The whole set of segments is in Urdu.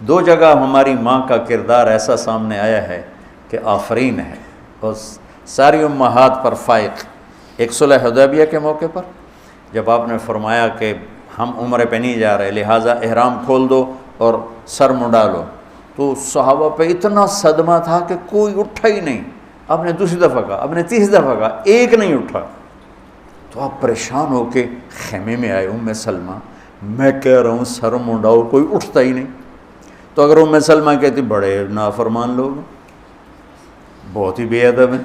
دو جگہ ہماری ماں کا کردار ایسا سامنے آیا ہے کہ آفرین ہے اور ساری امہات پر فائق۔ ایک صلح حدیبیہ کے موقع پر جب آپ نے فرمایا کہ ہم عمرے پہ نہیں جا رہے لہٰذا احرام کھول دو اور سر منڈا لو، تو صحابہ پہ اتنا صدمہ تھا کہ کوئی اٹھا ہی نہیں۔ آپ نے دوسری دفعہ کہا، آپ نے تیسری دفعہ کہا، ایک نہیں اٹھا۔ تو آپ پریشان ہو کے خیمے میں آئے، ام سلمہ میں کہہ رہا ہوں سر منڈاؤ، کوئی اٹھتا ہی نہیں۔ تو اگر ام سلمہ کہتی بڑے نافرمان لوگ، بہت ہی بے ادب ہیں،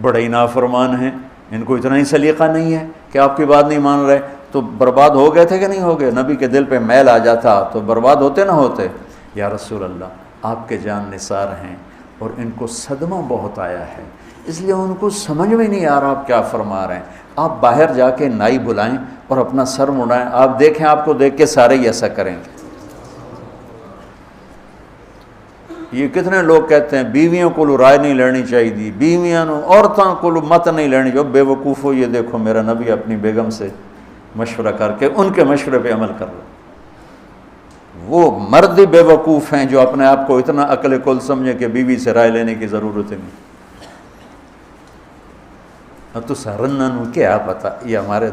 بڑے ہی نافرمان ہیں، ان کو اتنا ہی سلیقہ نہیں ہے کہ آپ کی بات نہیں مان رہے، تو برباد ہو گئے تھے کہ نہیں ہو گئے؟ نبی کے دل پہ میل آ جاتا تو برباد ہوتے نہ ہوتے۔ یا رسول اللہ آپ کے جان نثار ہیں اور ان کو صدمہ بہت آیا ہے، اس لیے ان کو سمجھ میں نہیں آ رہا آپ کیا فرما رہے ہیں۔ آپ باہر جا کے نائی بلائیں اور اپنا سر مڑائیں، آپ دیکھیں آپ کو دیکھ کے سارے ہی ایسا کریں گے۔ یہ کتنے لوگ کہتے ہیں بیویوں کو رائے نہیں لینی چاہیے، بیویاں عورتوں کو مت نہیں لینی چاہیے۔ بے وقوف ہو، یہ دیکھو میرا نبی اپنی بیگم سے مشورہ کر کے ان کے مشورے پہ عمل کر رہا۔ وہ مرد بے وقوف ہیں جو اپنے آپ کو اتنا عقل کل سمجھے کہ بیوی سے رائے لینے کی ضرورت نہیں۔ تو سرنا نو کیا پتہ، یہ ہمارے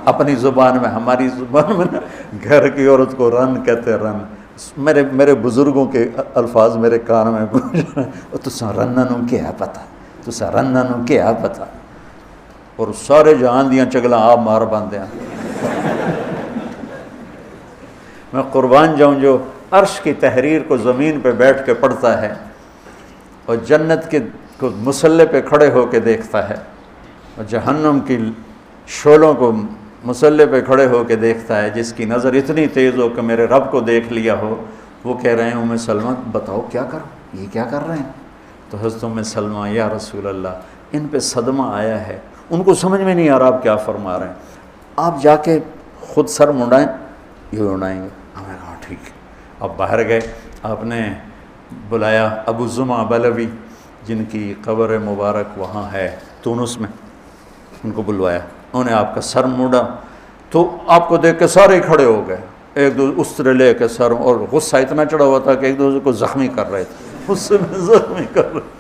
اپنی زبان میں، ہماری زبان میں نا گھر کی عورت کو رن کہتے ہیں، رن۔ میرے بزرگوں کے الفاظ میرے کان میں گونج رہے، تو سرنا نو کیا پتہ، تو سرنا نو کیا پتہ، اور سارے جہان دیاں چگلاں آپ مار باندھے ہیں۔ میں قربان جاؤں جو عرش کی تحریر کو زمین پہ بیٹھ کے پڑھتا ہے اور جنت کے کو مسلح پہ کھڑے ہو کے دیکھتا ہے اور جہنم کی شعلوں کو مسلح پہ کھڑے ہو کے دیکھتا ہے، جس کی نظر اتنی تیز ہو کہ میرے رب کو دیکھ لیا ہو، وہ کہہ رہے ہیں ام سلمہ بتاؤ کیا کروں، یہ کیا کر رہے ہیں؟ تو حضرت ام سلمہ یا رسول اللہ ان پہ صدمہ آیا ہے، ان کو سمجھ میں نہیں آ رہا آپ کیا فرما رہے ہیں، آپ جا کے خود سر منڈائیں، یہ اڑائیں گے۔ ہمیں کہا ٹھیک ہے۔ اب باہر گئے، آپ نے بلایا ابو زمع بلوی جن کی قبر مبارک وہاں ہے تونس میں، ان کو بلوایا، انہوں نے آپ کا سر موڑا، تو آپ کو دیکھ کے سارے کھڑے ہو گئے، ایک دوسرے استرے لے کے سر، اور غصہ اتنا چڑھا ہوا تھا کہ ایک دوسرے کو زخمی کر رہے تھے، غصے میں زخمی کر رہے